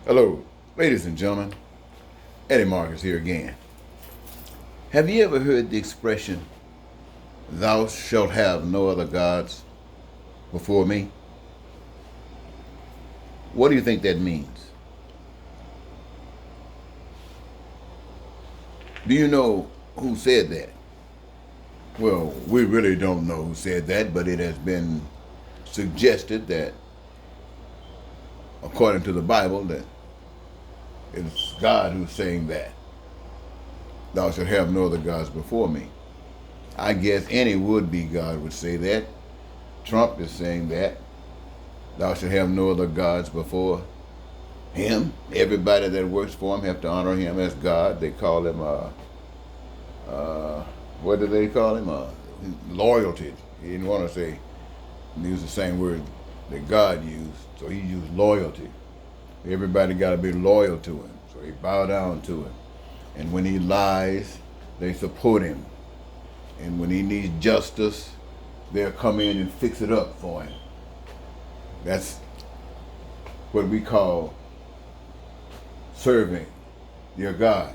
Hello, ladies and gentlemen. Eddie Marcus here again. Have you ever heard the expression, "Thou shalt have no other gods before me"? What do you think that means? Do you know who said that? Well, we really don't know who said that, but it has been suggested that, according to the Bible, that it's God who's saying that. Thou shalt have no other gods before me. I guess any would-be God would say that. Trump is saying that. Thou shalt have no other gods before him. Everybody that works for him have to honor him as God. They call him, what do they call him? Loyalty. He didn't want to say, use the same word that God used, so he used loyalty. Everybody got to be loyal to him, so they bow down to him. And when he lies, they support him. And when he needs justice, they'll come in and fix it up for him. That's what we call serving your God.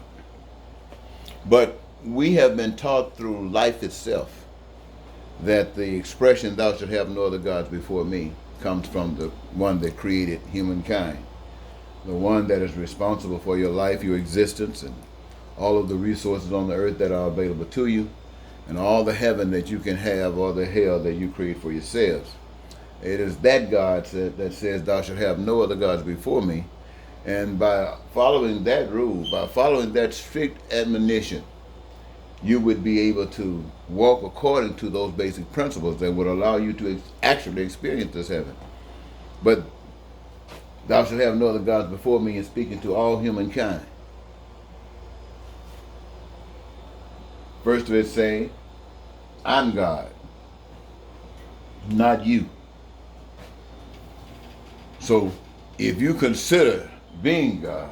But we have been taught through life itself that the expression, "Thou shalt have no other gods before me," comes from the one that created humankind, the one that is responsible for your life, your existence, and all of the resources on the earth that are available to you, and all the heaven that you can have or the hell that you create for yourselves. It is that God that says, "Thou shalt have no other gods before me." And by following that rule, by following that strict admonition, you would be able to walk according to those basic principles that would allow you to actually experience this heaven. But "thou shalt have no other gods before me" is speaking to all humankind. First of it saying, "I'm God, not you." So if you consider being God,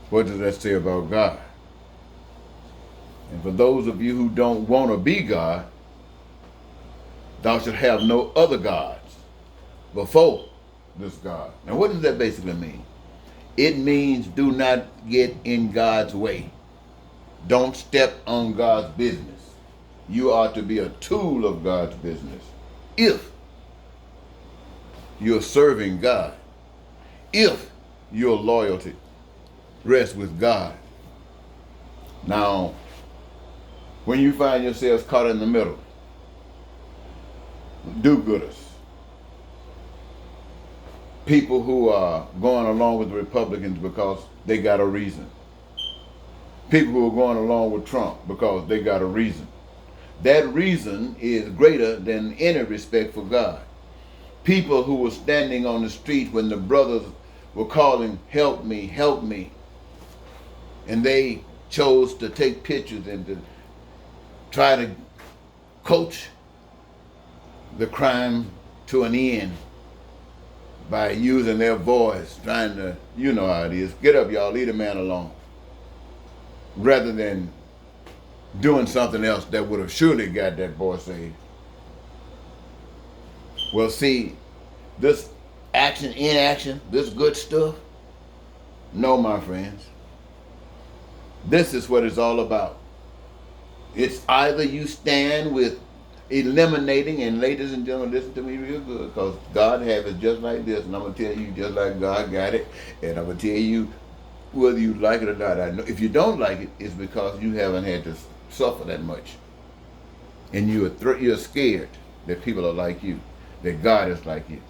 what does that say about God? And for those of you who don't want to be God, "Thou shalt have no other gods before this God." Now what does that basically mean? It means do not get in God's way. Don't step on God's business. You are to be a tool of God's business if you're serving God, if your loyalty rests with God. Now, when you find yourselves caught in the middle, do-gooders, people who are going along with the Republicans because they got a reason, people who are going along with Trump because they got a reason, that reason is greater than any respect for God. People who were standing on the street when the brothers were calling, "Help me, help me," and they chose to take pictures and to try to coach the crime to an end by using their voice, trying to, you know how it is, "Get up, y'all, leave the man alone," rather than doing something else that would have surely got that boy saved. Well, see, this action, inaction, this good stuff, no, my friends. This is what it's all about. It's either you stand with eliminating, and ladies and gentlemen, listen to me real good, because God have it just like this, and I'm going to tell you just like God got it, and I'm going to tell you whether you like it or not. I know if you don't like it, it's because you haven't had to suffer that much. And you're scared that people are like you, that God is like you.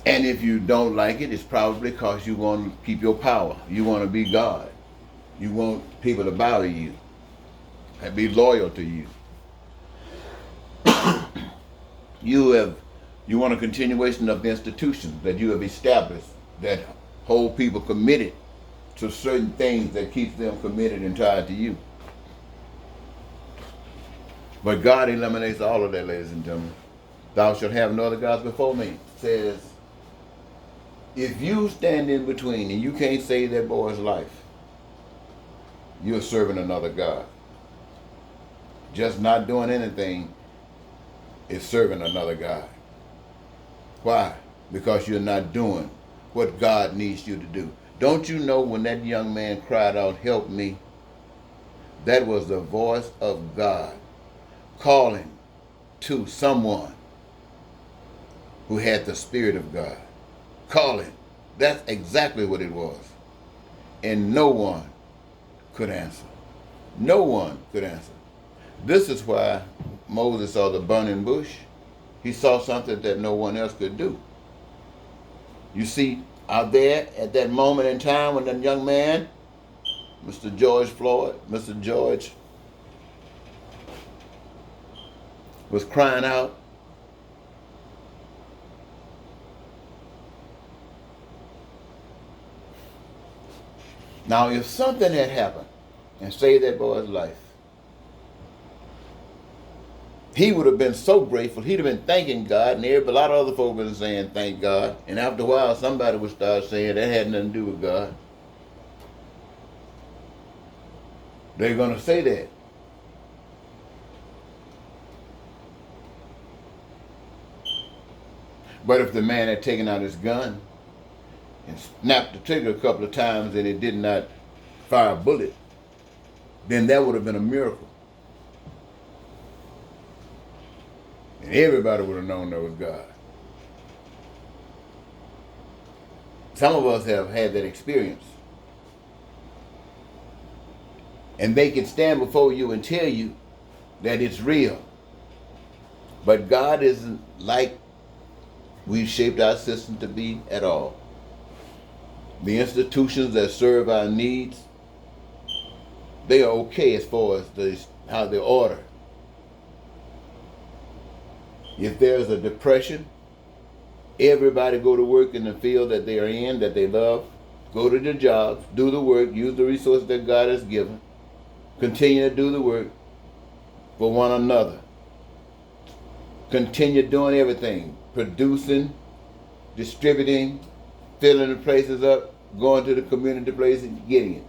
And if you don't like it, it's probably because you want to keep your power. You want to be God. You want people to bow to you and be loyal to you. You want a continuation of the institutions that you have established that hold people committed to certain things that keeps them committed and tied to you. But God eliminates all of that, ladies and gentlemen. "Thou shalt have no other gods before me" says, if you stand in between and you can't save that boy's life, you're serving another God. Just not doing anything is serving another God. Why? Because you're not doing what God needs you to do. Don't you know when that young man cried out, "Help me," that was the voice of God calling to someone who had the Spirit of God. Calling. That's exactly what it was. And no one could answer. No one could answer. This is why Moses saw the burning bush. He saw something that no one else could do. You see, out there at that moment in time when that young man, Mr. George Floyd, Mr. George, was crying out, now if something had happened and saved that boy's life, he would have been so grateful. He'd have been thanking God, and a lot of other folk would have been saying thank God. And after a while, somebody would start saying that had nothing to do with God. They're going to say that. But if the man had taken out his gun and snapped the trigger a couple of times and it did not fire a bullet, then that would have been a miracle. And everybody would have known that was God. Some of us have had that experience. And they can stand before you and tell you that it's real. But God isn't like we've shaped our system to be at all. The institutions that serve our needs, they are okay as far as how they order. If there's a depression, everybody go to work in the field that they are in, that they love. Go to their jobs, do the work, use the resources that God has given. Continue to do the work for one another. Continue doing everything. Producing, distributing, filling the places up, going to the community places, getting it.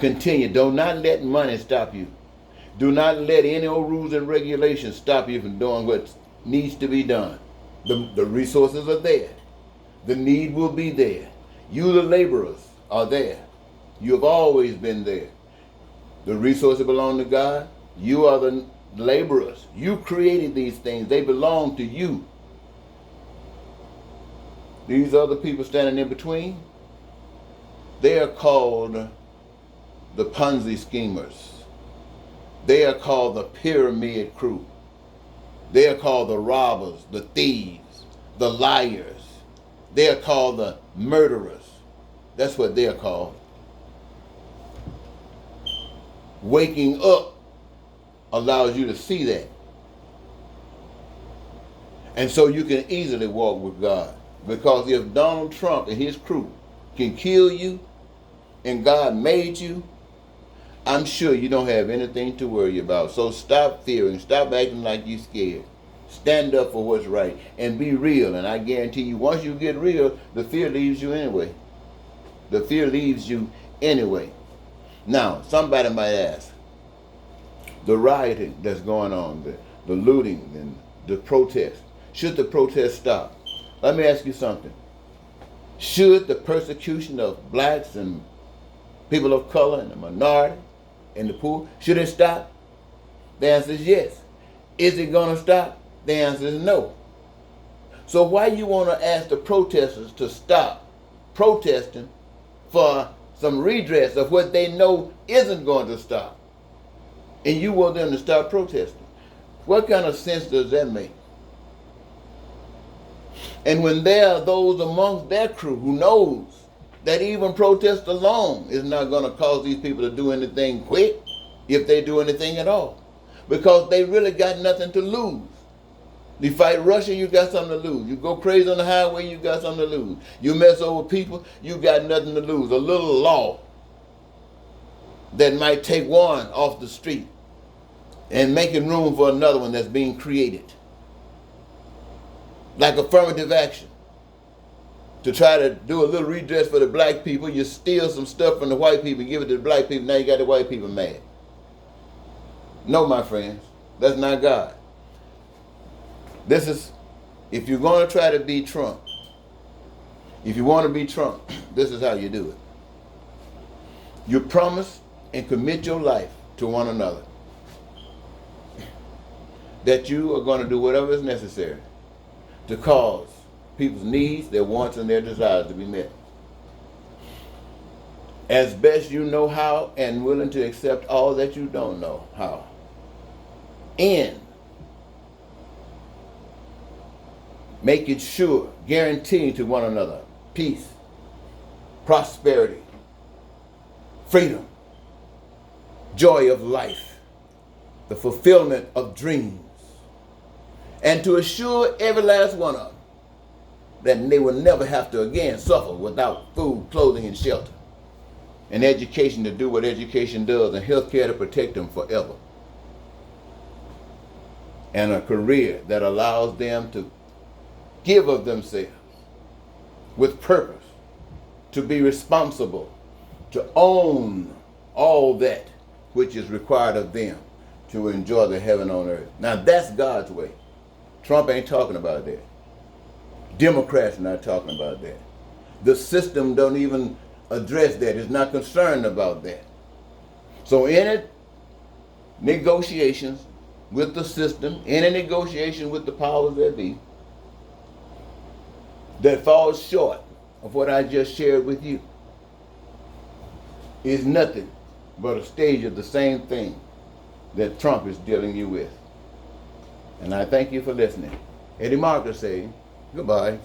Continue. Do not let money stop you. Do not let any old rules and regulations stop you from doing what needs to be done. The resources are there. The need will be there. You, the laborers, are there. You have always been there. The resources belong to God. You are the laborers. You created these things. They belong to you. These other people standing in between, they are called the Ponzi schemers. They are called the pyramid crew. They are called the robbers, the thieves, the liars. They are called the murderers. That's what they are called. Waking up allows you to see that. And so you can easily walk with God. Because if Donald Trump and his crew can kill you and God made you, I'm sure you don't have anything to worry about. So stop fearing. Stop acting like you're scared. Stand up for what's right and be real. And I guarantee you, once you get real, the fear leaves you anyway. The fear leaves you anyway. Now, somebody might ask, the rioting that's going on, the looting and the protest, should the protest stop? Let me ask you something. Should the persecution of blacks and people of color and the minority and the poor, should it stop? The answer is yes. Is it going to stop? The answer is no. So why you want to ask the protesters to stop protesting for some redress of what they know isn't going to stop? And you want them to stop protesting. What kind of sense does that make? And when there are those amongst their crew who knows that even protest alone is not going to cause these people to do anything quick, if they do anything at all. Because they really got nothing to lose. You fight Russia, you got something to lose. You go crazy on the highway, you got something to lose. You mess over people, you got nothing to lose. A little law that might take one off the street and making room for another one that's being created. Like affirmative action. To try to do a little redress for the black people, you steal some stuff from the white people, give it to the black people, now you got the white people mad. No, my friends, that's not God. This is, if you're going to try to be Trump, If you want to be Trump, this is how you do it. You promise and commit your life to one another that you are going to do whatever is necessary to cause people's needs, their wants, and their desires to be met, as best you know how, and willing to accept all that you don't know how. And make it sure, guaranteeing to one another peace, prosperity, freedom, joy of life, the fulfillment of dreams, and to assure every last one of them that they will never have to again suffer without food, clothing, and shelter, and education to do what education does, and health care to protect them forever, and a career that allows them to give of themselves with purpose, to be responsible, to own all that which is required of them to enjoy the heaven on earth. Now that's God's way. Trump ain't talking about that. Democrats are not talking about that. The system don't even address that. It's not concerned about that. So any negotiations with the system, any negotiation with the powers that be, that falls short of what I just shared with you is nothing but a stage of the same thing that Trump is dealing you with. And I thank you for listening. Eddie Marcus saying goodbye.